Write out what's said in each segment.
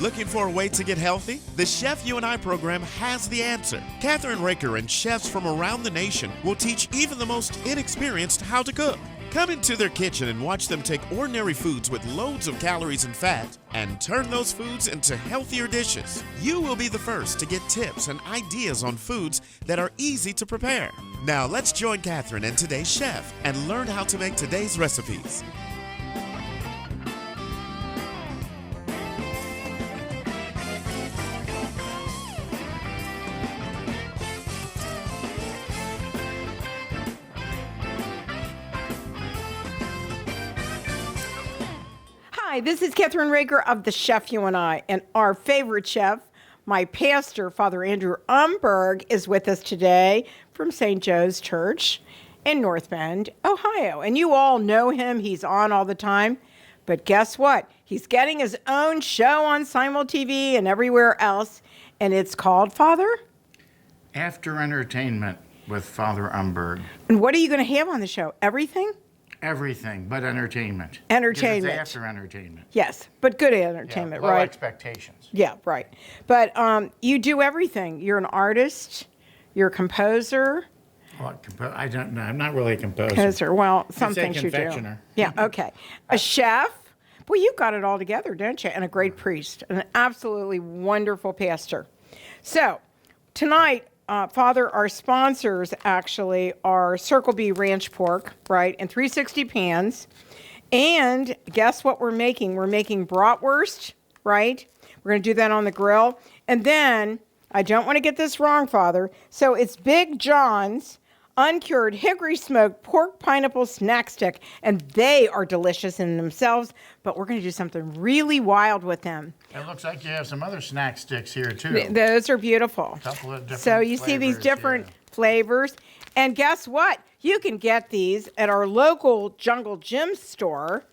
Looking for a way to get healthy? The Chef You and I program has the answer. Kathryn Raaker and chefs from around the nation will teach even the most inexperienced how to cook. Come into their kitchen and watch them take ordinary foods with loads of calories and fat and turn those foods into healthier dishes. You will be the first to get tips and ideas on foods that are easy to prepare. Now let's join Kathryn and today's chef and learn how to make today's recipes. Hi, this is Kathryn Raaker of The Chef You and I, and our favorite chef, my pastor, Fr Andrew Umberg, is with us today from St. Joe's Church in North Bend, Ohio. And you all know him. He's on all the time. But guess what? He's getting his own show on Simul TV and everywhere else, and it's called, Father? After Entertainment with Fr Umberg. And what are you going to have on the show? Everything? Everything but entertainment. Entertainment. It's after entertainment. Yes, but good entertainment, yeah, low right? Expectations. Yeah, right. But you do everything. You're an artist. You're a composer. Well, I don't know. I'm not really a composer. Well, some I'd say things you do. confectioner. Yeah, okay. A chef. Well, you've got it all together, don't you? And a great priest. An absolutely wonderful pastor. So, tonight, Father, our sponsors actually are Circle B Ranch Pork, right, and 360 pans. And guess what we're making? We're making bratwurst, right? We're going to do that on the grill. And then, I don't want to get this wrong, Father, so it's Big John's uncured hickory smoked pork pineapple snack stick, and they are delicious in themselves, but we're going to do something really wild with them. It looks like you have some other snack sticks here, too. Those are beautiful. A couple of different So you see these different here. flavors, and guess what? You can get these at our local Jungle Gym store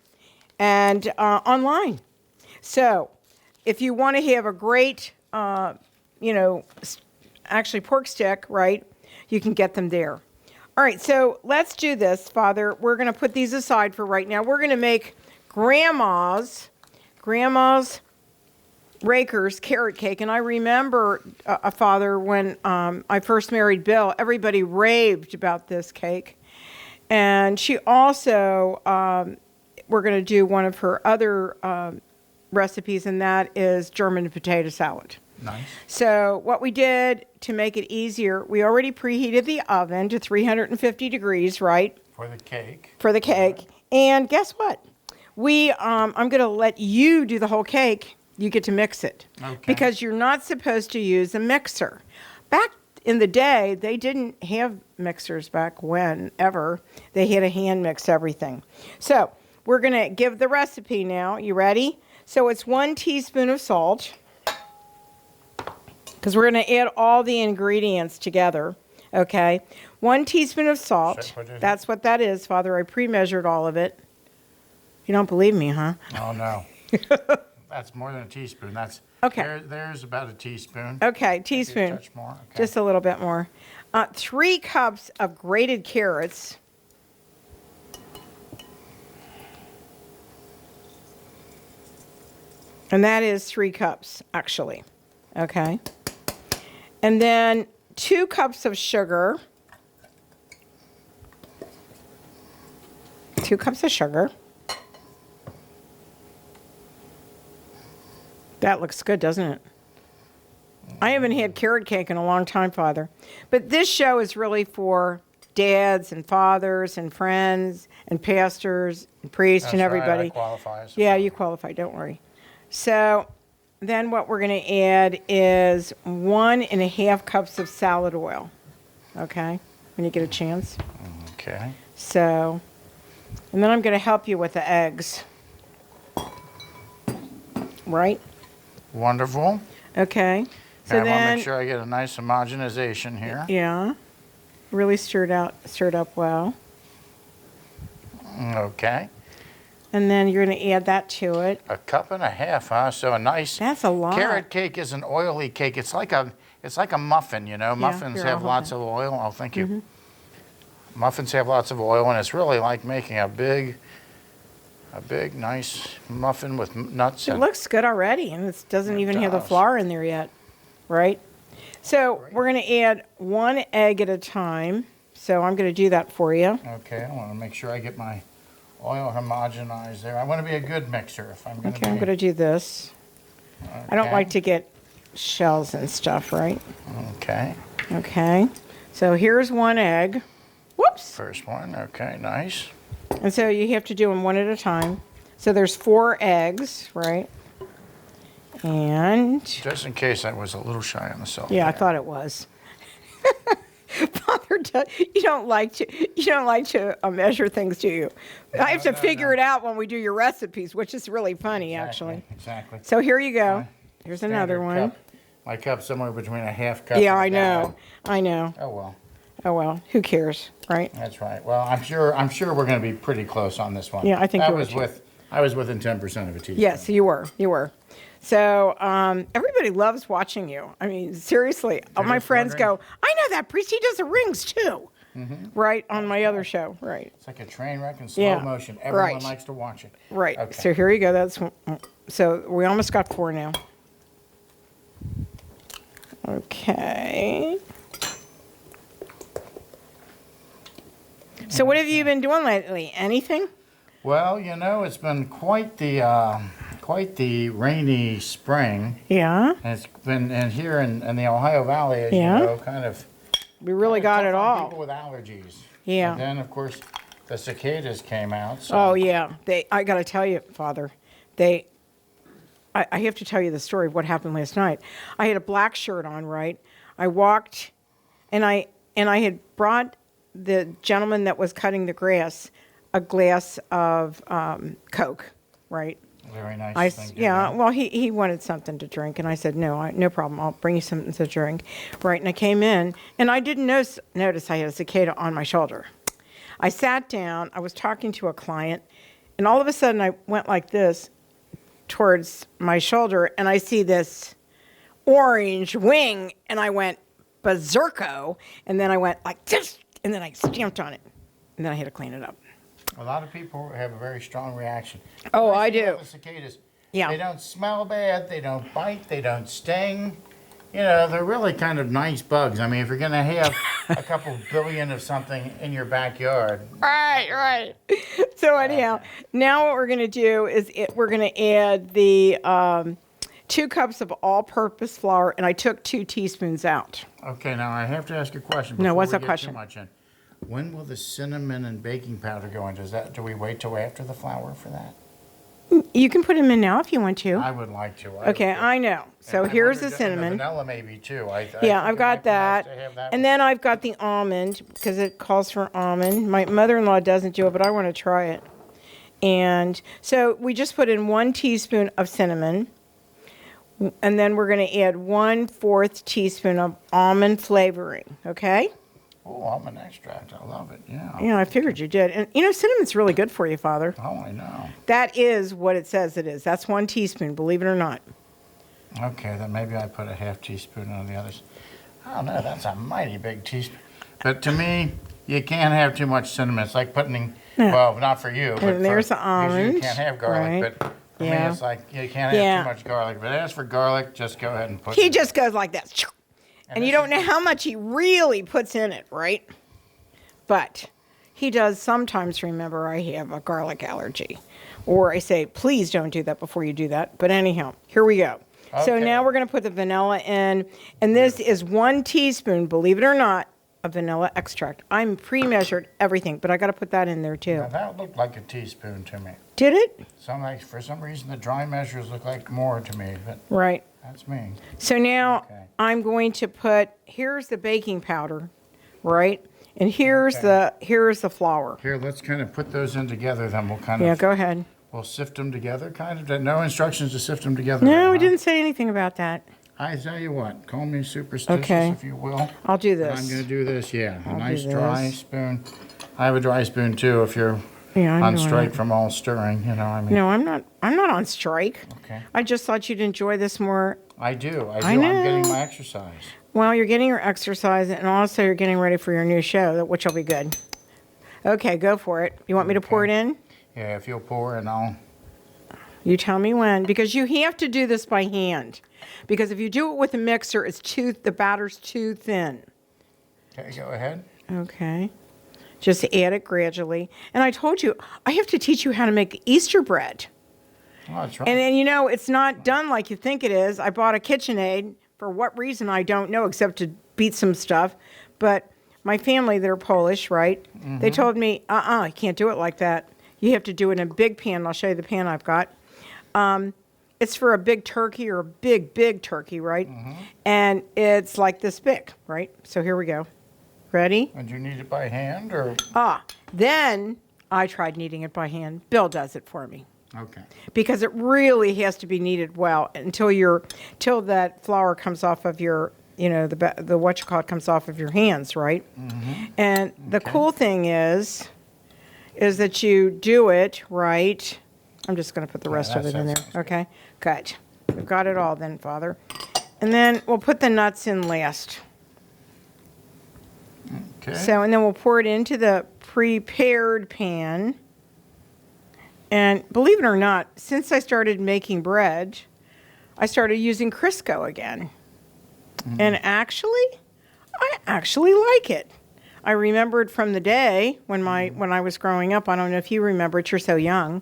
and online. So if you want to have a great, actually pork stick, right, you can get them there. All right, so let's do this, Father. We're going to put these aside for right now. We're going to make Grandma's Raaker's carrot cake. And I remember, Father, when I first married Bill, everybody raved about this cake. And she also, we're going to do one of her other recipes, and that is German potato salad. Nice. So what we did to make it easier, we already preheated the oven to 350 degrees, right? For the cake. For the cake. And guess what? I'm going to let you do the whole cake. You get to mix it. Okay. Because you're not supposed to use a mixer. Back in the day, they didn't have mixers back when, ever. They had to hand mix everything. So we're going to give the recipe now. You ready? So it's 1 teaspoon of salt, because we're going to add all the ingredients together, okay? 1 teaspoon of salt. That's what that is, Father. I pre-measured all of it. You don't believe me, huh? Oh, no. That's more than a teaspoon. That's okay. There's about a teaspoon. Okay, teaspoon. Maybe a touch more. Okay. Just a little bit more. 3 cups of grated carrots. And that is 3 cups, actually. Okay. And then 2 cups of sugar. 2 cups of sugar. That looks good, doesn't it? I haven't had carrot cake in a long time, Father. But this show is really for dads and fathers and friends and pastors and priests. That's and everybody. Right, I qualify. Yeah, you qualify. Don't worry. So then what we're going to add is 1.5 cups of salad oil. Okay? When you get a chance. Okay. So, and then I'm going to help you with the eggs. Right? Wonderful. Okay. So I then, want to make sure I get a nice homogenization here. Yeah. Really stirred up well. Okay. And then you're going to add that to it. 1.5 cups, huh? So a nice. That's a lot. Carrot cake is an oily cake. It's like a muffin, you know. Muffins have lots of oil. Oh, thank you. Muffins have lots of oil, and it's really like making a big a big, nice muffin with nuts. It looks good already, and it doesn't even have the does. flour in there yet, right? So we're going to add 1 egg at a time. So I'm going to do that for you. Okay, I want to make sure I get my oil homogenized there. I want to be a good mixer if I'm going to Okay, I'm going to do this. I don't like to get shells and stuff, right? Okay. Okay. So here's 1 egg. Whoops. First one. Okay, nice. And so you have to do them one at a time. So there's 4 eggs, right? And Just in case I was a little shy on the salt. yeah, I there. thought it was. Father, you don't like to measure things, do you? I have to figure it out when we do your recipes, which is really funny, actually. Exactly. So here you go. Here's another Standard one. cup. My cup's somewhere between a half cup. Yeah, and I a know. gallon. I know. Oh well. Oh well, who cares, right? That's right. Well, I'm sure we're going to be pretty close on this one. Yeah, I think I you was were too. I was within 10% of a teaspoon. Yes, you were. You were. So everybody loves watching you. I mean, seriously, all my just friends wondering. go, I know that priest. He does the rings too, right? On my other show, right? It's like a train wreck in slow Yeah, motion. Everyone right. likes to watch it. Right. Okay. So here you go. So we almost got 4 now. Okay. So what have you been doing lately? Anything? Well, it's been quite the rainy spring. Yeah. And it's been here in the Ohio Valley, as Yeah. you know, kind of. We really got it tough on People all. with allergies. Yeah. And then, of course, the cicadas came out. So. Oh yeah. I got to tell you, Father, I have to tell you the story of what happened last night. I had a black shirt on, right? I walked, and I had brought the gentleman that was cutting the grass a glass of Coke, right? Very nice thing. Yeah, well, he wanted something to drink, and I said, no problem. I'll bring you something to drink, right? And I came in, and I didn't notice I had a cicada on my shoulder. I sat down. I was talking to a client, and all of a sudden I went like this towards my shoulder, and I see this orange wing, and I went berserko, and then I went like this, and then I stamped on it, and then I had to clean it up. A lot of people have a very strong reaction. Oh, The nice I thing do. about the cicadas, Yeah. they don't smell bad, they don't bite, they don't sting. They're really kind of nice bugs. I mean, if you're going to have a couple billion of something in your backyard. Right. So anyhow, now what we're going to do is we're going to add the 2 cups of all-purpose flour, and I took 2 teaspoons out. Okay, now I have to ask a question. No, before what's we the get question? Too much in. When will the cinnamon and baking powder go in? Do we wait till after the flour for that? You can put them in now if you want to. I would like to. Okay, I know. So And I here's the wondered, and cinnamon. vanilla maybe too. I Yeah, think I've it got might be nice that. to have that And one. then I've got the almond because it calls for almond. My mother-in-law doesn't do it, but I want to try it. And so we just put in 1 teaspoon of cinnamon. And then we're going to add 1/4 teaspoon of almond flavoring, okay? Oh, almond extract. I love it. Yeah. Yeah, I figured you did. And cinnamon's really good for you, Father. Oh, I know. That is what it says it is. That's 1 teaspoon, believe it or not. Okay, then maybe I put a half teaspoon on the others. I don't know. That's a mighty big teaspoon. But to me, you can't have too much cinnamon. It's like putting, well, not for you, but And there's the because you almond, can't have garlic. right. But for me, Yeah. it's like you can't have Yeah. too much garlic. But as for garlic, just go ahead and put He it. just goes like this. And you this don't know how much he really puts in it, right? But he does sometimes remember I have a garlic allergy. Or I say, please don't do that before you do that. But anyhow, here we go. So Okay. now we're going to put the vanilla in. And this is 1 teaspoon, believe it or not, of vanilla extract. I'm pre-measured everything, but I got to put that in there too. Now, that looked like a teaspoon to me. Did it? For some reason, the dry measures look like more to me, but Right. that's me. So now Okay. I'm going to here's the baking powder, right? And here's Okay. here's the flour. Here, let's kind of put those in together, then we'll kind Yeah, of, go ahead. we'll sift them together, kind of. No instructions to sift them together. No, we huh? didn't say anything about that. I tell you what, call me superstitious Okay. if you will. I'll do But I'm this. going to do this, yeah. A I'll do nice dry this. spoon. I have a dry spoon too if you're Yeah, I'm on doing strike it. from all stirring, I mean. No, I'm not. I'm not on strike. Okay. I just thought you'd enjoy this more. I do. I I'm getting know. my exercise. Well, you're getting your exercise, and also you're getting ready for your new show, which will be good. Okay, go for it. You want me to pour it in? Yeah, if you'll pour and I'll... You tell me when, because you have to do this by hand. Because if you do it with a mixer, the batter's too thin. Okay, go ahead. Okay. Just add it gradually. And I told you, I have to teach you how to make Easter bread. Oh, that's right. And you know, it's not done like you think it is. I bought a KitchenAid. For what reason, I don't know, except to beat some stuff. But my family, they're Polish, right? Mm-hmm. They told me, you can't do it like that. You have to do it in a big pan. I'll show you the pan I've got. It's for a big turkey or a big turkey, right? Mm-hmm. And it's like this big, right? So here we go. Ready? And you knead it by hand, or? Then I tried kneading it by hand. Bill does it for me. Okay. Because it really has to be kneaded well till that flour comes off of your, the what you call it comes off of your hands, right? Mm-hmm. And the cool thing is that you do it right. I'm just going to put the rest of it in there. Okay. Good. We've got it all then, Father. And then we'll put the nuts in last. Okay. So, and then we'll pour it into the prepared pan. And believe it or not, since I started making bread, I started using Crisco again. Mm. And I actually like it. I remembered from the day when I was growing up. I don't know if you remember it. You're so young.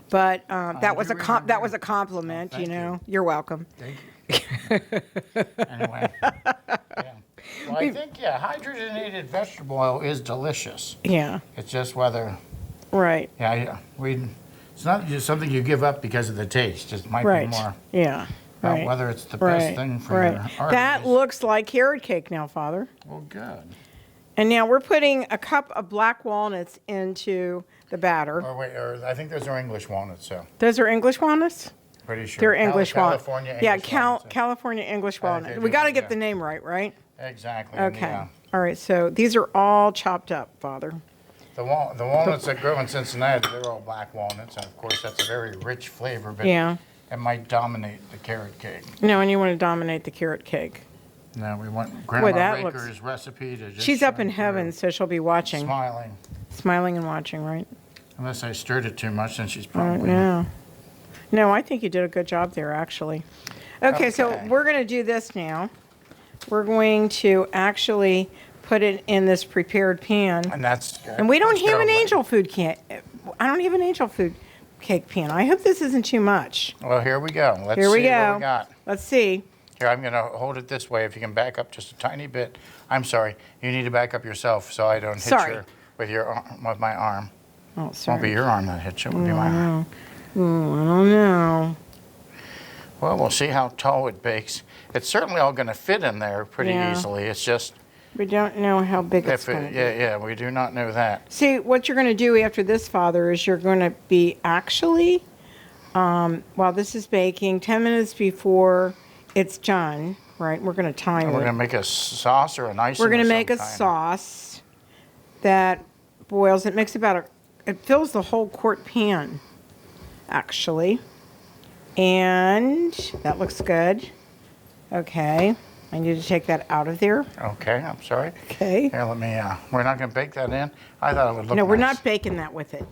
But that was a compliment, oh, you. You're welcome. Thank you. Anyway. Yeah. Well, I think, hydrogenated vegetable oil is delicious. Yeah. It's just whether... Right. Yeah, it's not just something you give up because of the taste. It might be more about whether it's the best thing for your arteries. That looks like carrot cake now, Father. Well, good. And now we're putting a cup of black walnuts into the batter. I think those are English walnuts, so. Those are English walnuts? Pretty sure. They're English walnuts. California English walnuts. California English walnuts. We got to get the name right? Exactly. Okay. Yeah. All right, so these are all chopped up, Father. The walnuts that grow in Cincinnati, they're all black walnuts, and of course that's a very rich flavor, but it might dominate the carrot cake. No, and you want to dominate the carrot cake. No, we want Grandma Raaker's recipe to just... She's up in heaven, so she'll be watching. Smiling. Smiling and watching, right? Unless I stirred it too much, then she's probably... No, I think you did a good job there, actually. Okay, so we're going to do this now. We're going to actually put it in this prepared pan. And that's good. And we don't have an angel food cake. I don't have an angel food cake pan. I hope this isn't too much. Well, here we go. Let's see what we got. Let's see. Here, I'm going to hold it this way. If you can back up just a tiny bit. I'm sorry. You need to back up yourself so I don't hit you with my arm. Oh, sorry. It won't be your arm that hits you. It will be my arm. I don't know. Well, we'll see how tall it bakes. It's certainly all going to fit in there pretty easily. It's just... We don't know how big it's going to be. Yeah, we do not know that. See, what you're going to do after this, Father, is you're going to be actually, while this is baking, 10 minutes before it's done, right? We're going to time it. We're going to make a sauce or an icing. We're going to make a sauce that boils. It makes it fills the whole quart pan, actually. And that looks good. Okay. I need to take that out of there. Okay, I'm sorry. Okay. Here, let me, we're not going to bake that in? I thought it would look No, nice. we're not baking that with it.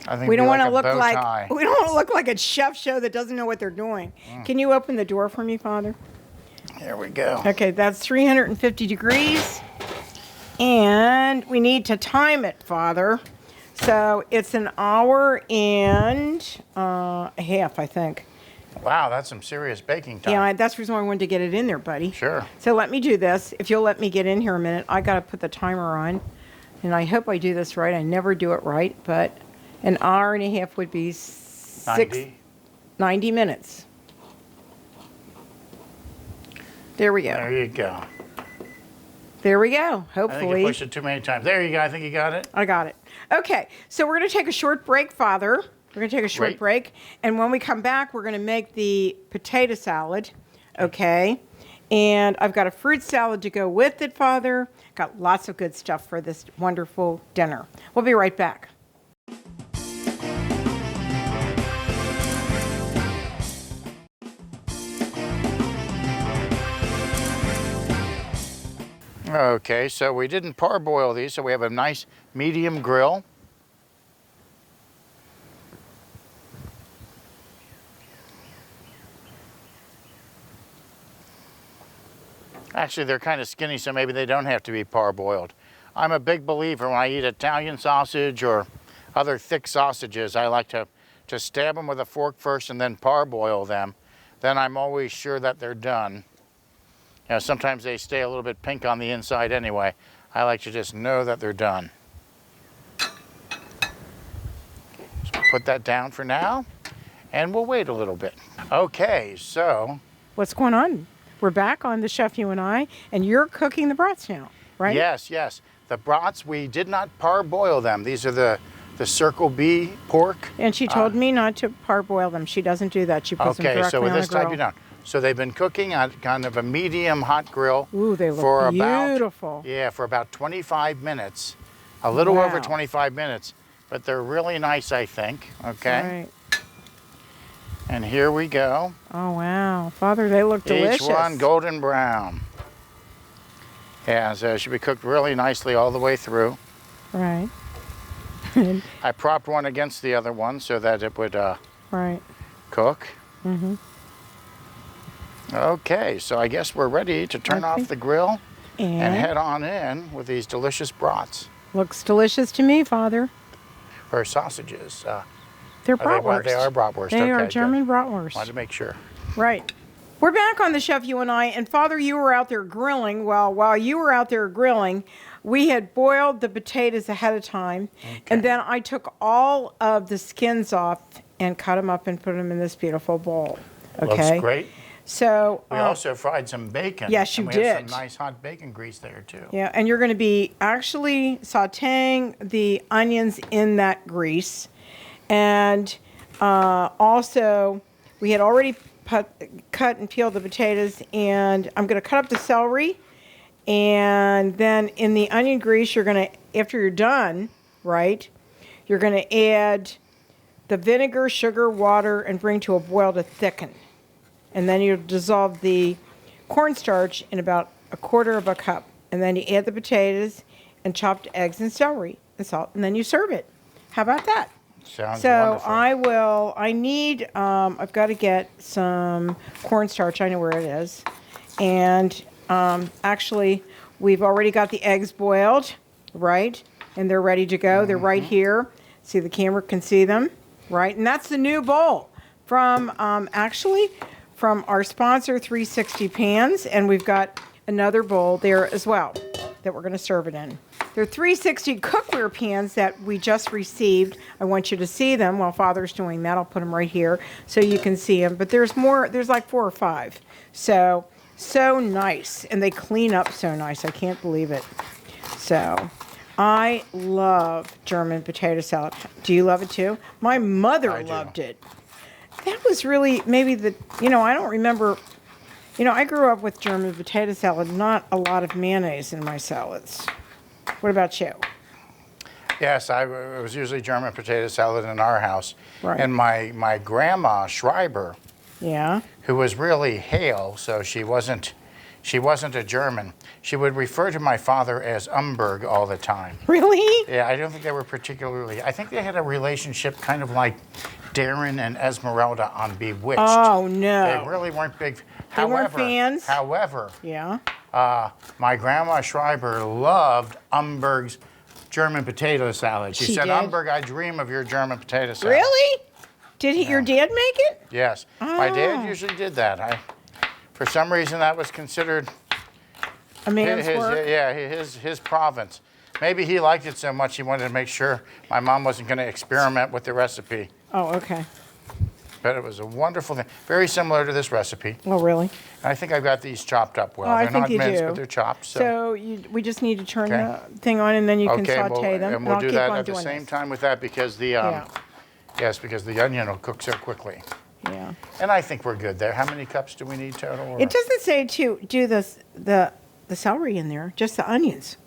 I think we don't want to look like we don't want to look like a chef show that doesn't know what they're doing. Can you open the door for me, Father? Here we go. Okay, that's 350 degrees. And we need to time it, Father. So it's an hour and a half, I think. Wow, that's some serious baking time. Yeah, that's the reason why I wanted to get it in there, buddy. Sure. So let me do this. If you'll let me get in here a minute, I got to put the timer on. And I hope I do this right. I never do it right, but an hour and a half would be 90 minutes. There we go. There you go. There we go. Hopefully. I think you pushed it too many times. There you go. I think you got it. I got it. Okay, so we're going to take a short break, Father. We're going to take a short break. And when we come back, we're going to make the potato salad, okay? And I've got a fruit salad to go with it, Father. Got lots of good stuff for this wonderful dinner. We'll be right back. Okay, so we didn't parboil these, so we have a nice medium grill. Actually, they're kind of skinny, so maybe they don't have to be parboiled. I'm a big believer when I eat Italian sausage or other thick sausages, I like to stab them with a fork first and then parboil them. Then I'm always sure that they're done. You know, sometimes they stay a little bit pink on the inside anyway. I like to just know that they're done. So put that down for now, and we'll wait a little bit. Okay, so. What's going on? We're back on The Chef, You and I, and you're cooking the brats now, right? Yes, yes. The brats, we did not parboil them. These are the Circle B pork. And she told me not to parboil them. She doesn't do that. She puts them directly so with on this the grill. type you don't. So they've been cooking on kind of a medium hot grill. Ooh, they look for beautiful. For about 25 minutes. A little Wow. over 25 minutes. But they're really nice, I think. Okay. Right. And here we go. Oh, wow. Father, they look delicious. Each one golden brown. Yeah, so it should be cooked really nicely all the way through. Right. I propped one against the other one so that it would right. cook. Mm-hmm. Okay, so I guess we're ready to turn off the grill and head on in with these delicious brats. Looks delicious to me, Father. Or sausages. They're bratwurst. They are bratwurst. They are okay, German good. bratwurst. Wanted to make sure. Right. We're back on The Chef, You and I, and Father, you were out there grilling. Well, while you were out there grilling, we had boiled the potatoes ahead of time, and then I took all of the skins off and cut them up and put them in this beautiful bowl. Okay. Looks great. So we also fried some bacon. Yes, you and we did. have some nice hot bacon grease there too. Yeah, and you're going to be actually sautéing the onions in that grease, and also we had already cut and peeled the potatoes, and I'm going to cut up the celery, and then in the onion grease, you're going to, after you're done, right, you're going to add the vinegar, sugar, water, and bring to a boil to thicken. And then you dissolve the cornstarch in about a quarter of a cup. And then you add the potatoes and chopped eggs and celery and salt, and then you serve it. How about that? Sounds so wonderful. I've got to get some cornstarch. I know where it is. And actually, we've already got the eggs boiled, right? And they're ready to go. They're right here. See, the camera can see them, right? And that's the new bowl from from our sponsor, 360 Pans. And we've got another bowl there as well that we're going to serve it in. They're 360 cookware pans that we just received. I want you to see them while Father's doing that. I'll put them right here so you can see them. But there's more. There's like 4 or 5. So nice. And they clean up so nice. I can't believe it. So I love German potato salad. Do you love it too? My mother loved it. That was really maybe I don't remember. I grew up with German potato salad, not a lot of mayonnaise in my salads. What about you? Yes, it was usually German potato salad in our house. Right. And my grandma Schreiber, who was really Hale, so she wasn't a German. She would refer to my father as Umberg all the time. Really? Yeah, I don't think they were particularly. I think they had a relationship kind of like Darren and Esmeralda on Bewitched. Oh no! They really weren't big. They weren't fans. However, yeah. My grandma Schreiber loved Umberg's German potato salad. She said, did? Umberg, I dream of your German potato salad. Really? Did your dad make it? Yes. My dad usually did that. For some reason, that was considered a man's work? His province. Maybe he liked it so much he wanted to make sure my mom wasn't going to experiment with the recipe. Oh, okay. But it was a wonderful thing. Very similar to this recipe. Oh, really? I think I've got these chopped up well. I They're think not you minced, do. but they're chopped. So we just need to turn the thing on, and then you can saute them. And we'll I'll do keep that on at the doing same this. time with that because because the onion will cook so quickly. Yeah. And I think we're good there. How many cups do we need total? Or? It doesn't say to do the celery in there, just the onions.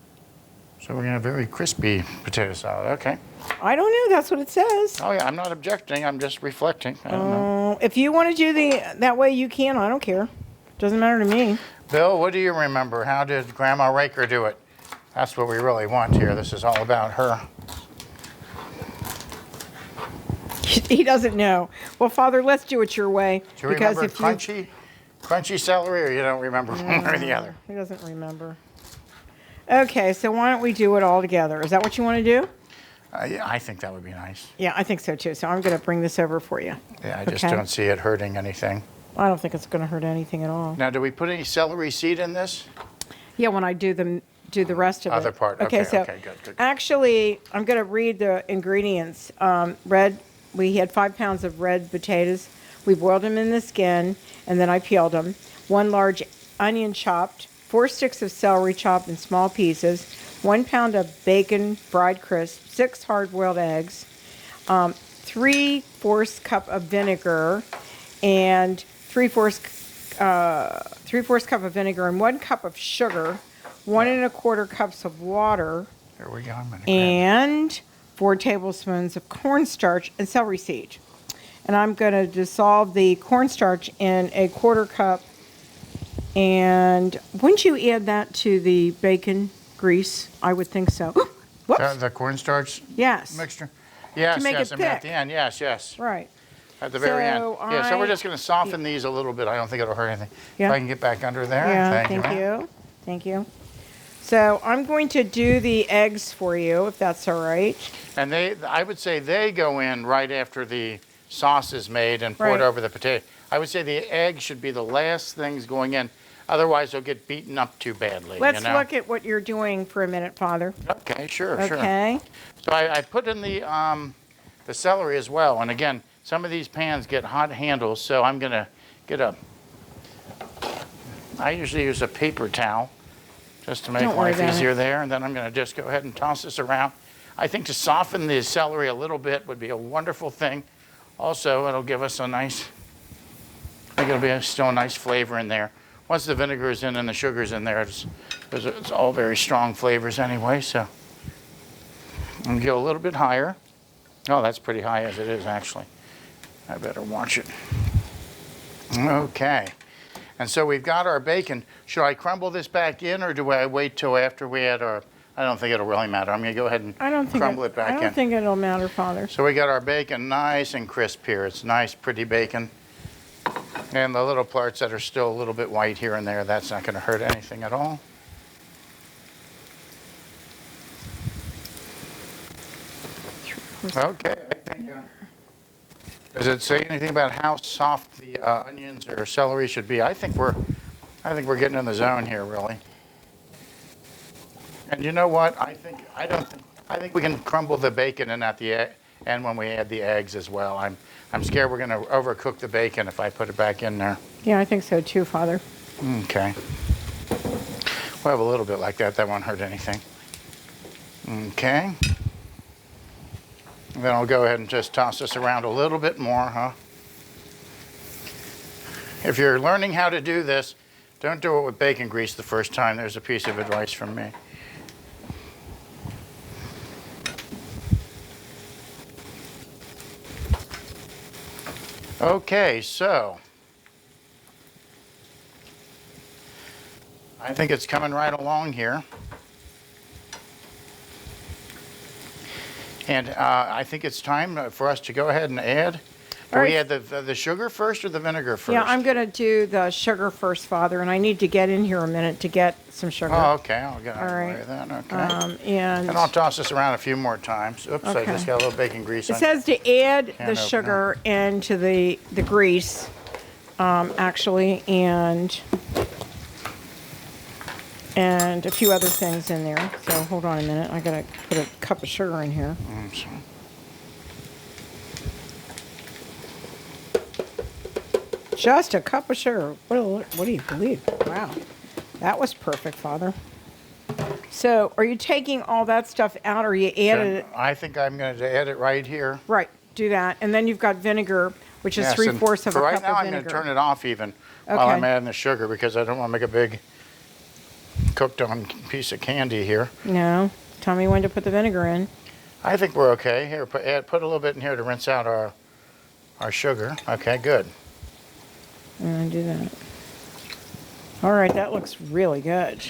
So we're going to have very crispy potato salad. Okay. I don't know. That's what it says. Oh, yeah. I'm not objecting. I'm just reflecting. I don't know. If you want to do that way, you can. I don't care. Doesn't matter to me. Bill, what do you remember? How did Grandma Raaker do it? That's what we really want here. This is all about her. He doesn't know. Well, Father, let's do it your way. Do you remember crunchy? Crunchy celery, or you don't remember one or the other? He doesn't remember. Okay, so why don't we do it all together? Is that what you want to do? Yeah, I think that would be nice. Yeah, I think so too. So I'm going to bring this over for you. Yeah, I just don't see it hurting anything. I don't think it's going to hurt anything at all. Now, do we put any celery seed in this? Yeah, when I do the rest of it. Other part. Okay, so okay, good. actually, I'm going to read the ingredients. We had 5 pounds of red potatoes. We boiled them in the skin, and then I peeled them. 1 large onion chopped, 4 sticks of celery chopped in small pieces, 1 pound of bacon fried crisp, 6 hard-boiled eggs, 3/4 cup of vinegar, and 3/4 cup of vinegar, and 1 cup of sugar, 1 1/4 cups of water, There we go. I'm gonna and 4 tablespoons of cornstarch and celery seed. And I'm going to dissolve the cornstarch in a 1/4 cup. And wouldn't you add that to the bacon grease? I would think so. Whoops. the cornstarch Yes. mixture? Yes, To make yes. it I mean, at thick. the end, yes. Right. At the very end. So Yeah, so we're I- just going to soften these a little bit. I don't think it'll hurt anything. Yeah. If I can get back under there. Yeah, Thank thank ma'am. you. Thank you. So I'm going to do the eggs for you, if that's all right. And I would say they go in right after the sauce is made and poured Right. over the potato. I would say the egg should be the last things going in. Otherwise, they'll get beaten up too badly. Let's you know? look at what you're doing for a minute, Father. Okay, sure. Okay. So I put in the celery as well. And again, some of these pans get hot handles, so I'm going to get I usually use a paper towel just to make Don't worry life about easier it. there. And then I'm going to just go ahead and toss this around. I think to soften the celery a little bit would be a wonderful thing. Also, it'll give us a nice, I think it'll be still a nice flavor in there. Once the vinegar is in and the sugar's in there, it's all very strong flavors anyway, so. And go a little bit higher. Oh, that's pretty high as it is, actually. I better watch it. Okay. And so we've got our bacon. Should I crumble this back in, or do I wait till after we add our, I don't think it'll really matter. I'm going to go ahead and crumble it back in. I don't think it'll matter, Father. So we got our bacon nice and crisp here. It's nice, pretty bacon. And the little parts that are still a little bit white here and there, that's not going to hurt anything at all. Okay. I think, does it say anything about how soft the onions or celery should be? I think we're getting in the zone here, really. And you know what? I think we can crumble the bacon in at the end when we add the eggs as well. I'm scared we're going to overcook the bacon if I put it back in there. Yeah, I think so too, Father. Okay. We'll have a little bit like that. That won't hurt anything. Okay. And then I'll go ahead and just toss this around a little bit more, huh? If you're learning how to do this, don't do it with bacon grease the first time. There's a piece of advice from me. Okay, so I think it's coming right along here. And I think it's time for us to go ahead and add. Do we add the sugar first or the vinegar first? Yeah, I'm going to do the sugar first, Father, and I need to get in here a minute to get some sugar. Oh, okay. I'll get out of the All way right. of that. Okay. And And I'll toss this around a few more times. Oops, I Okay. just got a little bacon grease it on says to add Can't the open sugar into the grease, actually, and a few other things in there. So hold on a minute. I got to put a cup of sugar in here. So- Just a cup of sugar. What do you believe? Wow. That was perfect, Father. So are you taking all that stuff out, or you added it? I think I'm going to add it right here. Right, do that. And then you've got vinegar, which is Yes, and 3/4 of a for right cup now, of I'm vinegar. going to turn it off even while Okay. I'm adding the sugar because I don't want to make a big cooked on piece of candy here. No. Tell me when to put the vinegar in. I think we're okay. Here, put a little bit in here to rinse out our sugar. Okay, good. And do that. All right, that looks really good.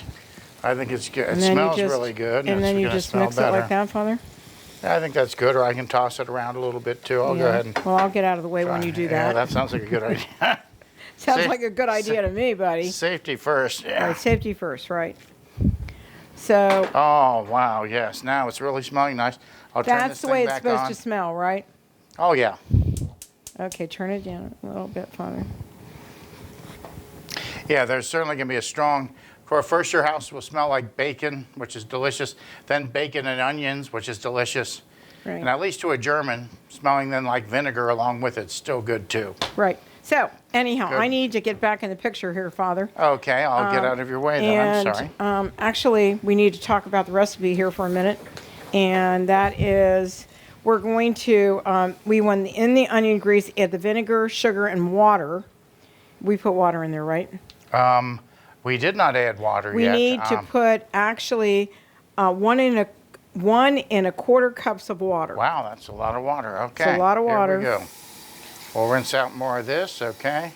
I think it's good. It And then you smells just- really good. And then it's you gonna just smell mix it better. like that, Father? Yeah, I think that's good, or I can toss it around a little bit too. I'll go Yeah. ahead and Well, I'll get out of the way when try. you do Yeah, that. that sounds like a good idea. Sounds like a good idea to me, buddy. Safety first, yeah. All right, safety first, right. So Oh, wow, yes. Now it's really smelling nice. I'll turn that's this the thing way it's back supposed on. to smell, right? Oh, yeah. Okay, turn it down a little bit, Father. Yeah, there's certainly going to be a strong, for first your house will smell like bacon, which is delicious, then bacon and onions, which is delicious. Right. And at least to a German, smelling then like vinegar along with it's still good too. Right. So, anyhow, Good. I need to get back in the picture here, Father. Okay, I'll get out of your way then, I'm sorry. Actually, we need to talk about the recipe here for a minute. And that is, we're going to, in the onion grease, add the vinegar, sugar, and water. We put water in there, right? We did not add water We yet. need to put, actually, 1 1/4 cups of water. Wow, that's a lot of water. Okay. It's a lot of water. Here we go. We'll rinse out more of this, okay?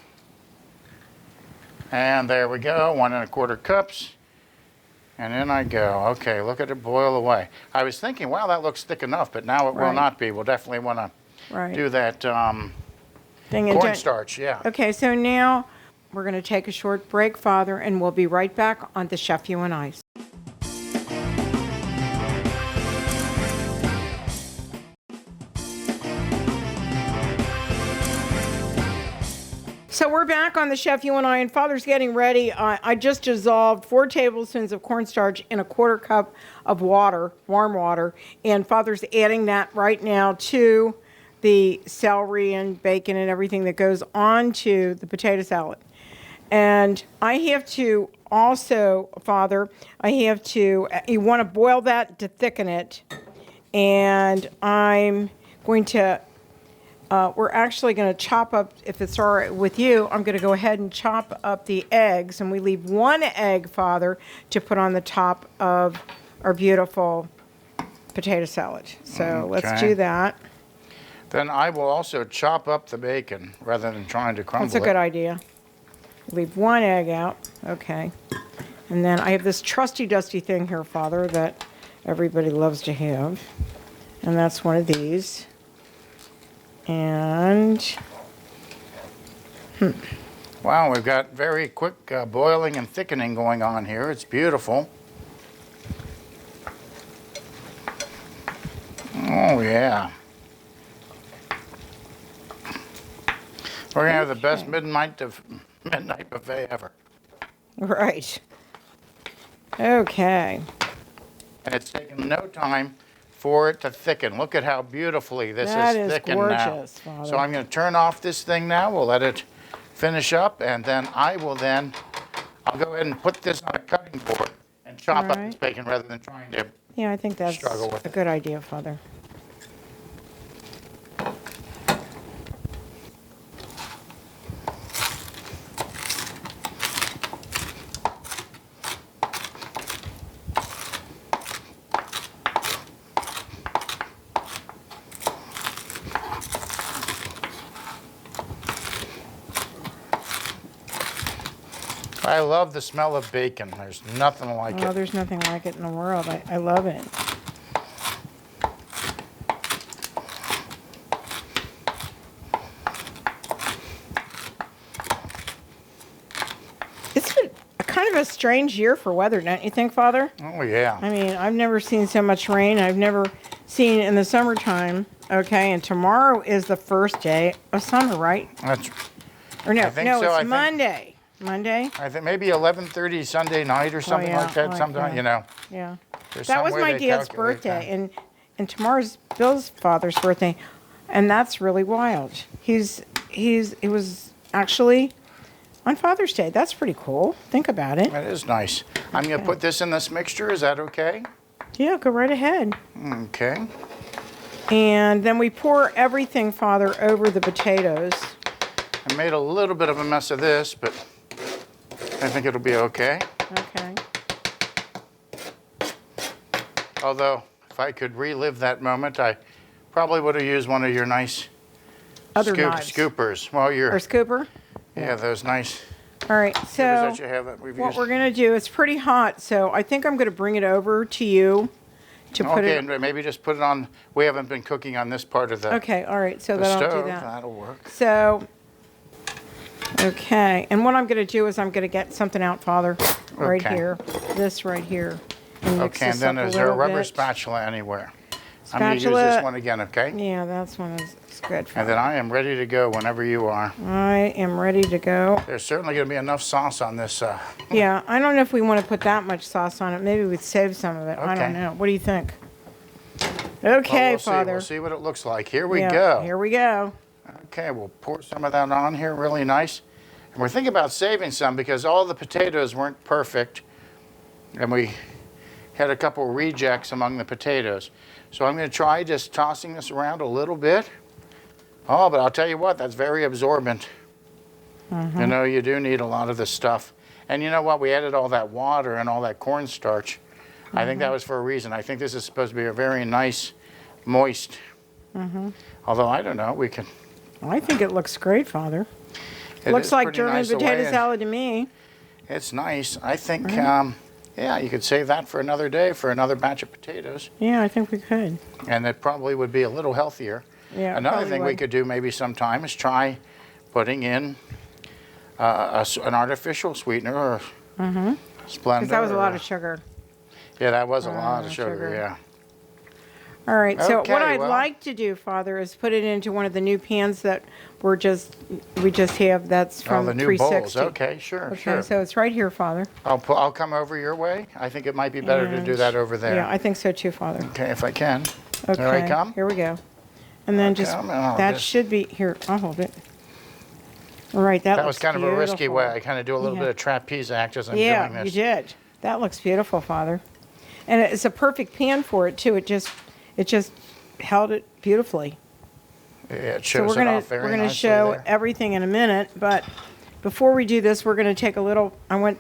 And there we go, 1 1/4 cups. And in I go. Okay, look at it boil away. I was thinking, wow, that looks thick enough, but now it will Right. not be. We'll definitely want to Right. do that Thing and cornstarch, yeah. Okay, so now we're going to take a short break, Father, and we'll be right back on the Chef You and I. So we're back on the Chef You and I, and Father's getting ready. I just dissolved 4 tablespoons of cornstarch in 1/4 cup of water, warm water, and Father's adding that right now to the celery and bacon and everything that goes onto the potato salad. And I have to also, Father, you want to boil that to thicken it, and I'm going to we're actually going to chop up, if it's all right with you, I'm going to go ahead and chop up the eggs, and we leave 1 egg, Father, to put on the top of our beautiful potato salad. So let's Okay. do that. Then I will also chop up the bacon rather than trying to crumble That's a good idea. Leave 1 egg out. Okay. And then I have this trusty dusty thing here, Father, that everybody loves to have. And that's one of these. And Wow, we've got very quick boiling and thickening going on here. It's beautiful. Oh, yeah. We're going to have the best midnight buffet ever. right. Okay. And it's taken no time for it to thicken. Look at how beautifully this That is is thickened gorgeous, now. Father. So I'm going to turn off this thing now. We'll let it finish up, and then I'll go ahead and put this on a cutting board and chop up All this right. bacon rather than trying to. Yeah, I think that's Struggle with a it. good idea, Father. I love the smell of bacon. There's nothing like Oh, it. there's nothing like it in the world. I love it. It's been a kind of a strange year for weather, don't you think, Father? Oh, yeah. I mean, I've never seen so much rain. I've never seen in the summertime. Okay, and tomorrow is the first day of summer, right? That's, Or no, I think no, so. it's I think- Monday. Monday? I think maybe 11:30 Sunday night or something yeah, like that. like Sometime, that. you know. Yeah. There's That some was way my they dad's calculate birthday, that. and tomorrow's Bill's father's birthday, and that's really wild. It was actually on Father's Day. That's pretty cool. Think about it. That is nice. I'm going to put this in this mixture. Is that okay? Yeah, go right ahead. Okay. And then we pour everything, Father, over the potatoes. I made a little bit of a mess of this, but I think it'll be okay. Okay. Although, if I could relive that moment, I probably would have used one of your nice Other knives. scoopers. Well, Or scooper. yeah, those nice All right. scoopers So that you have that we've what used. we're gonna do? It's pretty hot, so I think I'm gonna bring it over to you to put Okay, it. and maybe just put it on. We haven't been cooking on this part of the, Okay. All right. So the then I'll stove. do that. That'll work. So Okay, and what I'm going to do is I'm going to get something out, Father, right Okay. here, this right here. And mix Okay, and this then up is there a little rubber bit. spatula anywhere? I'm going to use Spatula. this one again, okay? Yeah, that's one is good. And Father. then I am ready to go whenever you are. I am ready to go. There's certainly going to be enough sauce on this. Yeah, I don't know if we want to put that much sauce on it. Maybe we'd save some of it. I don't Okay. know. What do you think? Well, Okay, we'll see. Father. We'll see what it looks like. Here we Yeah, go. Here we go. Okay, we'll pour some of that on here, really nice. And we're thinking about saving some because all the potatoes weren't perfect. And we had a couple rejects among the potatoes. So I'm going to try just tossing this around a little bit. Oh, but I'll tell you what, that's very absorbent. You know, you do need a lot of this stuff. And you know what? We added all that water and all that cornstarch. I think that was for a reason. I think this is supposed to be a very nice, moist. Although, I don't know, we can... I think it looks great, Father. It Looks is like pretty German nice the potato way it- salad to me. It's nice. I think, yeah, you could save that for another day for another batch of potatoes. Yeah, I think we could. And it probably would be a little healthier. Yeah, it Another probably thing we would. could do maybe sometime is try putting in an artificial sweetener or Splenda. Because that was a lot or- of sugar. Yeah, that was a lot of sugar, sugar. yeah. All right, so Okay, what I'd well- like to do, Father, is put it into one of the new pans that we just have. That's from Oh, the new 360. bowls. Okay, sure, Okay, sure. so it's right here, Father. I'll come over your way. I think it might be better to do And- that over there. Yeah, I think so too, Father. Okay, if I can. Okay, There I come. here we go. And then just, I'm gonna hold that this. should be, here, I'll hold it. All right, that That looks was kind of a risky beautiful. way. I kind of do a little Yeah. bit of trapeze act as I'm doing Yeah, this. you did. That looks beautiful, Father. And it's a perfect pan for it, too. It just held it beautifully. Yeah, it So shows we're it gonna off very we're gonna nicely show there. everything in a minute, but before we do this, we're gonna take a little. I want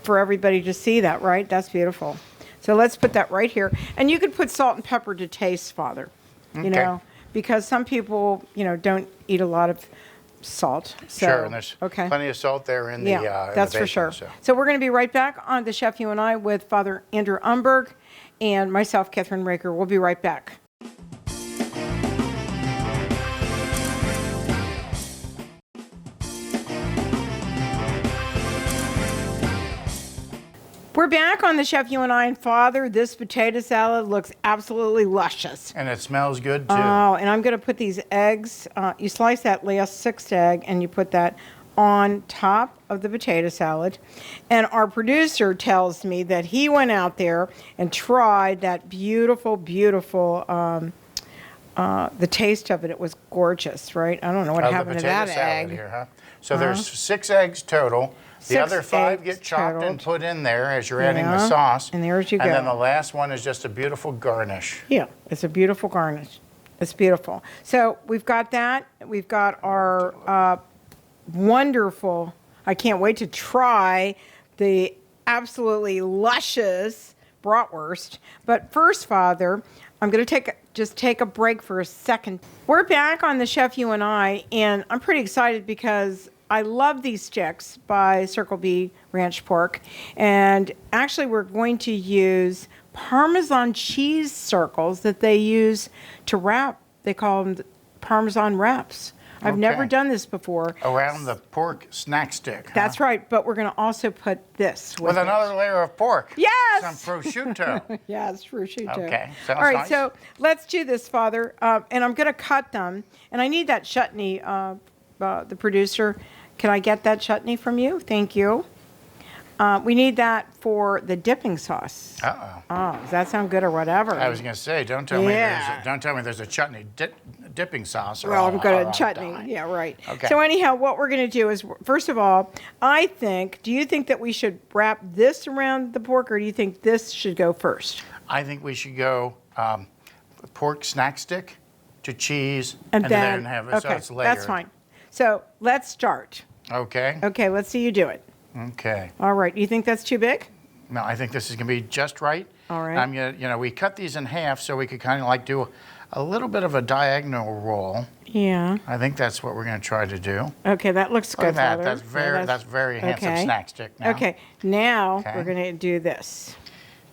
for everybody to see that, right? That's beautiful. So let's put that right here, and you could put salt and pepper to taste, Father. You Okay. know, because some people don't eat a lot of salt. So, Sure, and there's okay. plenty of salt there in the Yeah, in that's the for bacon, sure. so. So we're going to be right back on The Chef, You and I with Fr Andrew Umberg and myself, Kathryn Raaker. We'll be right back. We're back on The Chef, You and I, and Father. This potato salad looks absolutely luscious. And it smells good too. Oh, and I'm going to put these eggs, you slice that last sixth egg and you put that on top of the potato salad. And our producer tells me that he went out there and tried that beautiful, beautiful, the taste of it. It was gorgeous, right? I don't know what Of the happened to potato that salad egg. here, huh? So there's 6 eggs total. The 6 other 5 eggs get chopped totaled. and put in there as you're adding the Yeah, sauce. and there's you And then go. the last one is just a beautiful garnish. Yeah, it's a beautiful garnish. It's beautiful. So we've got that. We've got our wonderful, I can't wait to try the absolutely luscious bratwurst. But first, Father, I'm going to just take a break for a second. We're back on The Chef, You and I, and I'm pretty excited because I love these sticks by Circle B Ranch Pork. And actually, we're going to use Parmesan cheese circles that they use to wrap. They call them Parmesan Wraps. I've never Okay. done this before. Around the pork snack stick. huh? That's right, but we're going to also put this With it. another layer of pork. Yes! Some prosciutto. Yeah, it's prosciutto. Okay, sounds All right, nice. so let's do this, Father. And I'm going to cut them. And I need that chutney, the producer. Can I get that chutney from you? Thank you. We need that for the dipping sauce. Uh-oh. Oh, does that sound good or whatever? I was going to say, don't tell me there's a chutney dipping sauce. Well, I'm going I'll to chutney. die. Yeah, right. Okay. So anyhow, what we're going to do is, first of all, do you think that we should wrap this around the pork, or do you think this should go first? I think we should go pork snack stick to cheese And then have it so okay, it's layered. that's fine. So let's start. Okay. Okay, let's see you do it. Okay. All right. You think that's too big? No, I think this is going to be just right. All right. I'm going to, we cut these in half so we could kind of like do a little bit of a diagonal roll. Yeah. I think that's what we're going to try to do. Okay, that looks Look good, at that. Father. That's very, Yeah, that's very handsome okay. snack stick now. Okay, now Okay. we're going to do this.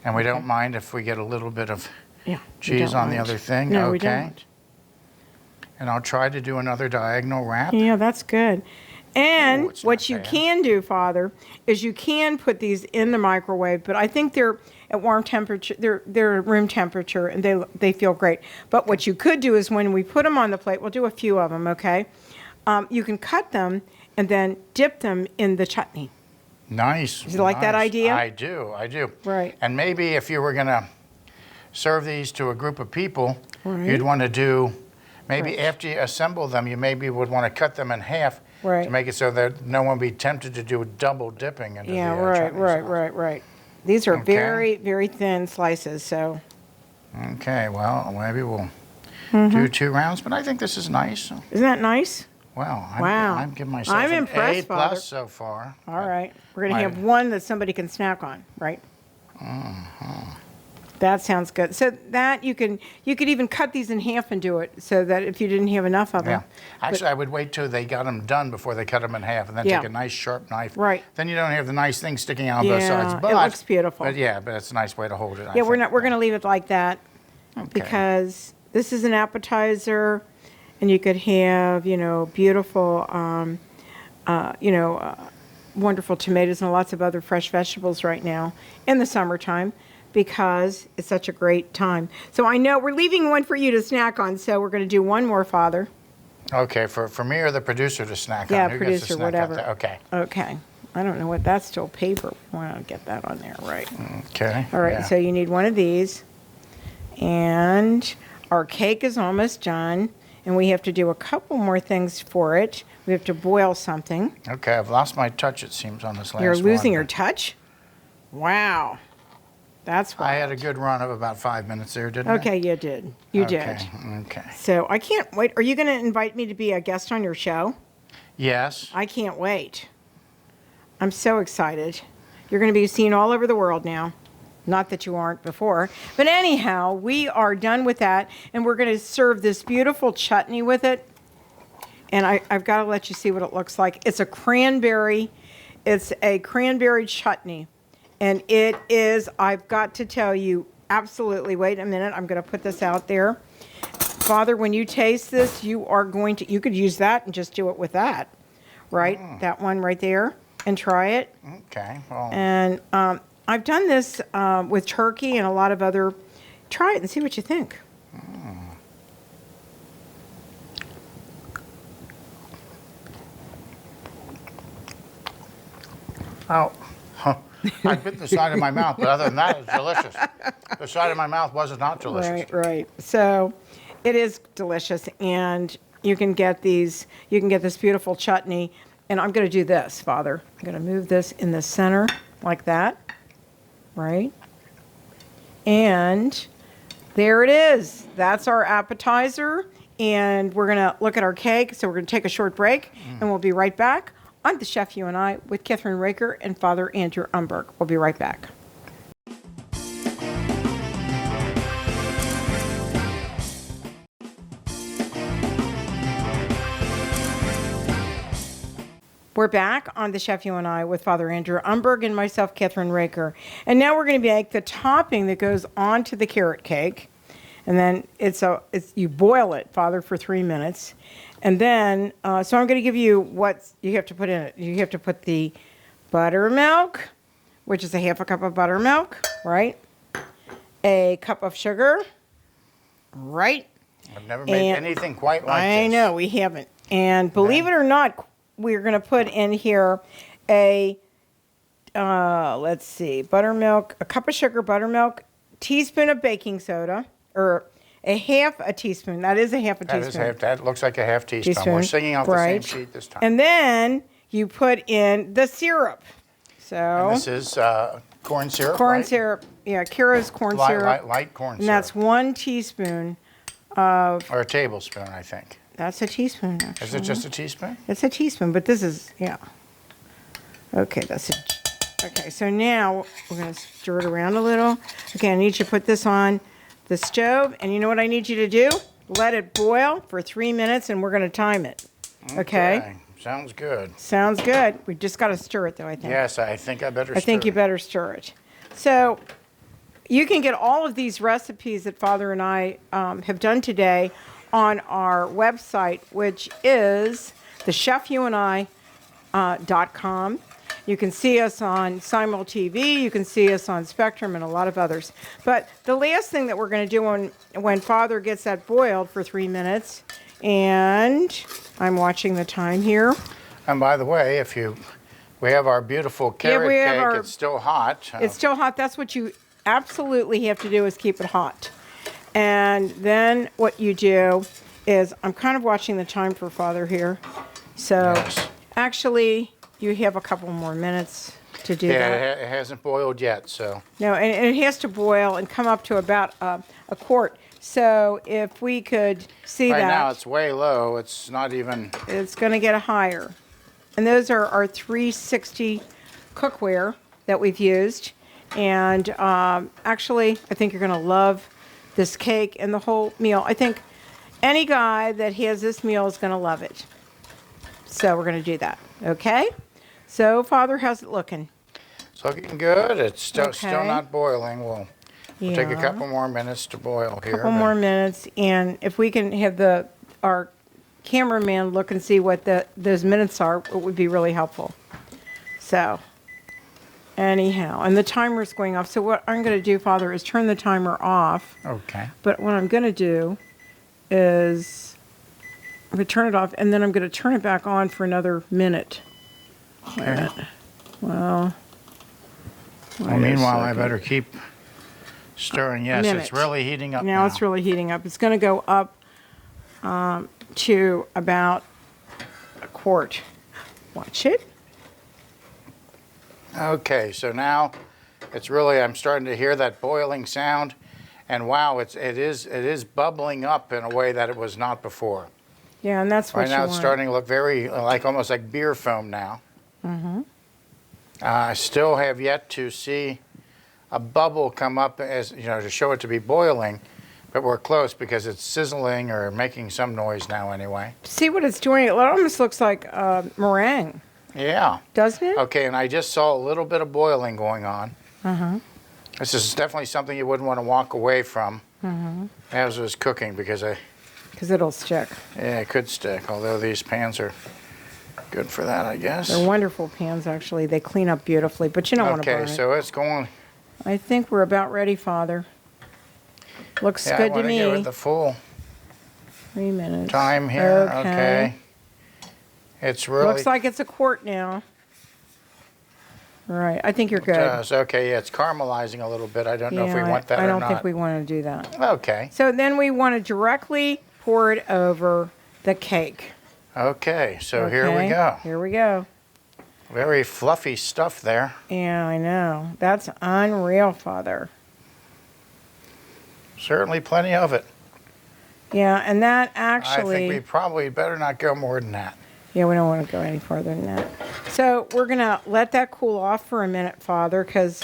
And we don't mind if we get a little bit of Yeah. we cheese don't on the mind. other thing. No, we Okay. don't. And I'll try to do another diagonal wrap. Yeah, that's good. And it's what not you bad. can do, Father, is you can put these in the microwave, but I think they're at warm temperature. They're room temperature, and they feel great. But what you could do is when we put them on the plate, we'll do a few of them, okay? You can cut them and then dip them in the chutney. Nice. Do you like that idea? I do. Right. And maybe if you were going to serve these to a group of people, Right. you'd want to do, maybe Right. after you assemble them, you maybe would want to cut them in half Right. to make it so that no one would be tempted to do double dipping into Yeah, the right, chutney sauce. right. These are Okay. very, very thin slices, so. Okay, well, maybe we'll do 2 rounds, but I think this is nice. Isn't that nice? Wow. Wow. I'm giving myself I'm an impressed, A Father. plus so far. All right. We're going to My- have one that somebody can snack on, right? Uh-huh. That sounds good. So that you could even cut these in half and do it so that if you didn't have enough of them. Yeah. Actually, I would wait till they got them done before they cut them in half, and then Yeah. take a nice sharp knife. Right. Then you don't have the nice thing sticking out on both sides. Yeah, But, it looks beautiful. But yeah, but it's a nice way to hold it. Yeah, we're going to leave it like that Okay. because this is an appetizer, and you could have beautiful, wonderful tomatoes and lots of other fresh vegetables right now in the summertime because it's such a great time. So I know we're leaving one for you to snack on, so we're going to do one more, Father. Okay, for me or the producer to snack Yeah, on? Who gets to producer, snack whatever. on that? Okay. Okay. I don't know what that's still paper. We want to get that on there, right? Okay. All right, yeah. so you need one of these. And our cake is almost done. And we have to do a couple more things for it. We have to boil something. Okay, I've lost my touch, it seems, on this last one. You're losing your touch? Wow. That's I had wild. a good run of about 5 minutes there, didn't I? Okay, you did. You did. Okay. So I can't wait. Are you going to invite me to be a guest on your show? Yes. I can't wait. I'm so excited. You're going to be seen all over the world now. Not that you aren't before. But anyhow, we are done with that. And we're going to serve this beautiful chutney with it. And I've got to let you see what it looks like. It's a cranberry chutney. And it is, I've got to tell you, absolutely, wait a minute, I'm going to put this out there. Father, when you taste this, you could use that and just do it with that, right? That one right there, and try it. Okay. Well, And I've done this with turkey and a lot of other, try it and see what you think. oh. I bit the side of my mouth, but other than that, it's delicious. The side of my mouth was not delicious. Right. So it is delicious, and you can get this beautiful chutney. And I'm going to do this, Father. I'm going to move this in the center like that, right? And there it is. That's our appetizer, and we're going to look at our cake. So we're going to take a short break, and we'll be right back on The Chef You and I with Kathryn Raaker and Fr Andrew Umberg. We'll be right back. We're back on The Chef You and I with Fr Andrew Umberg and myself, Kathryn Raaker. And now we're going to make the topping that goes onto the carrot cake. And then you boil it, Father, for 3 minutes. And then, so I'm going to give you what you have to put in it. You have to put the buttermilk, which is a half a cup of buttermilk, right? A cup of sugar, right? I've never made And anything quite like this. I know, we haven't. And believe it or not, we're going to put in here let's see, buttermilk, a cup of sugar, buttermilk, teaspoon of baking soda, or a half a teaspoon. That is a half a teaspoon. That looks like a half teaspoon. We're singing off the same sheet this time. And then you put in the syrup. So And this is corn syrup, corn right? syrup. Yeah, Kira's corn syrup. Light corn syrup. And that's 1 teaspoon of, Or a tablespoon, I think. that's a teaspoon, actually. Is it just a teaspoon? It's a teaspoon, but this is, yeah. Okay, okay, so now we're going to stir it around a little. Okay, I need you to put this on the stove, and you know what I need you to do? Let it boil for 3 minutes, and we're going to time it. Okay? Sounds good. Sounds good. We just got to stir it, though, I think. Yes, I think I better I think you better stir it. So you can get all of these recipes that Father and I have done today on our website, which is thechefyouandi.com. You can see us on Simul TV, you can see us on Spectrum, and a lot of others. But the last thing that we're going to do when Father gets that boiled for 3 minutes, and I'm watching the time here. And by the way, we have our beautiful carrot cake. It's still hot. It's still hot. That's what you absolutely have to do, is keep it hot. And then what you do is, I'm kind of watching the time for Father here. So yes. Actually, you have a couple more minutes to do that. Yeah, it hasn't boiled yet, so. No, and it has to boil and come up to about a quart. So if we could see that. Right now it's way low. It's not even. It's going to get higher. And those are our 360 cookware that we've used. And actually, I think you're going to love this cake and the whole meal. I think any guy that has this meal is going to love it. So we're going to do that. Okay? So, Father, how's it looking? It's looking good. It's still not boiling. We'll take a couple more minutes to boil here. Couple more minutes. And if we can have our cameraman look and see what those minutes are, it would be really helpful. So, anyhow, and the timer's going off. So what I'm going to do, Father, is turn the timer off. Okay. But what I'm going to do is I'm going to turn it off, and then I'm going to turn it back on for another minute. Okay. Well, meanwhile, I better keep stirring. Yes, it's really heating up now. Now it's really heating up. It's going to go up to about a quart. Watch it. Okay, so now it's really, I'm starting to hear that boiling sound, and wow, it is bubbling up in a way that it was not before. Yeah, and that's what right now it's starting to look very almost like beer foam now. Mm-hmm. I still have yet to see a bubble come up, as to show it to be boiling, but we're close because it's sizzling or making some noise now anyway. See what it's doing? It almost looks like meringue. Yeah. Doesn't it? Okay, and I just saw a little bit of boiling going on. Uh-huh. This is definitely something you wouldn't want to walk away from as it was cooking because it'll stick. Yeah, it could stick, although these pans are good for that, I guess. They're wonderful pans, actually. They clean up beautifully, but you don't want to burn it. Okay, so it's going. I think we're about ready, Father. Looks good to me. I want to give it the full 3 minutes. Time here. Okay. It's really. Looks like it's a quart now. Right. I think you're good. It does. Okay, yeah, it's caramelizing a little bit. I don't know if we want that or not. I don't think we want to do that. Okay. So then we want to directly pour it over the cake. Okay, so here we go. Here we go. Very fluffy stuff there. Yeah, I know. That's unreal, Father. Certainly plenty of it. Yeah, and that actually. I think we probably better not go more than that. Yeah, we don't want to go any farther than that. So we're going to let that cool off for a minute, Father, because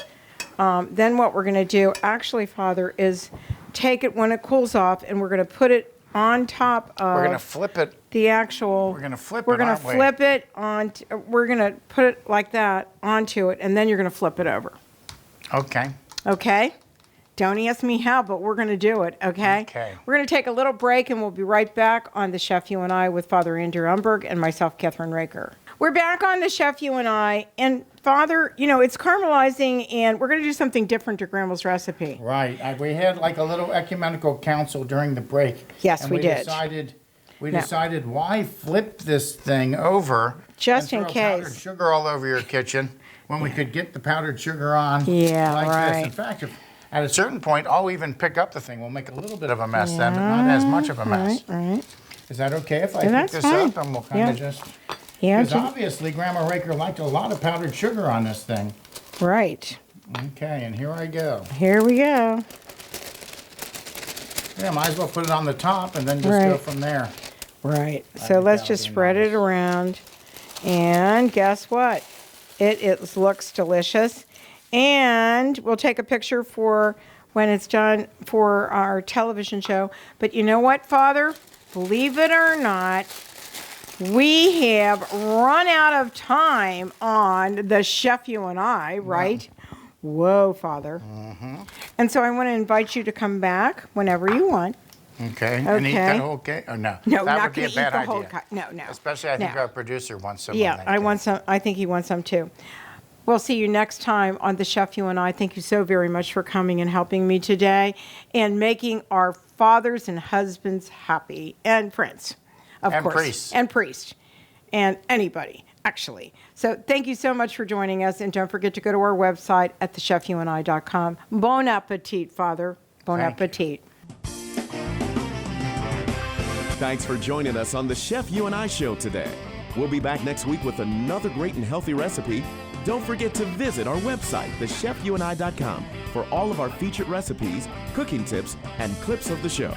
then what we're going to do, actually, Father, is take it when it cools off, and we're going to put it on top of. We're going to flip it. The actual. We're going to flip we're it. We're going to flip it on. We're going to put it like that onto it, and then you're going to flip it over. Okay. Okay. Don't ask me how, but we're going to do it, okay? Okay. We're going to take a little break, and we'll be right back on The Chef You and I with Fr Andrew Umberg and myself, Kathryn Raaker. We're back on The Chef You and I, and Father, it's caramelizing, and we're going to do something different to Grandma's recipe. Right. We had like a little ecumenical council during the break. Yes, we did. We decided why flip this thing over just in case. Powdered sugar all over your kitchen when we could get the powdered sugar on like this. In fact, at a certain point, I'll even pick up the thing. We'll make a little bit of a mess then, but not as much of a mess. Right. Is that okay if I pick this up and we'll kind of just... Yeah. Because obviously Grandma Raaker liked a lot of powdered sugar on this thing. Right. Okay, and here I go. Here we go. Yeah, might as well put it on the top and then just go from there. Right. So let's just spread it around. And guess what? It looks delicious. And we'll take a picture for when it's done for our television show. But you know what, Father? Believe it or not, we have run out of time on The Chef You and I, right? Whoa, Father. And so I want to invite you to come back whenever you want. Okay. And eat Okay. the whole cake? Oh, no. No, that not would be going a to eat bad the idea. whole cake. No, no. Especially, I think No. our producer wants some. Yeah, on that I cake. want some. I think he wants some too. We'll see you next time on The Chef You and I. Thank you so very much for coming and helping me today and making our fathers and husbands happy, and friends, of And course. priests. And priests. And anybody, actually. So thank you so much for joining us. And don't forget to go to our website at thechefyouandi.com. Bon appetit, Father. Bon Thank you. appetit. Thanks for joining us on the Chef You and I Show today. We'll be back next week with another great and healthy recipe. Don't forget to visit our website, thechefyouandi.com, for all of our featured recipes, cooking tips, and clips of the show.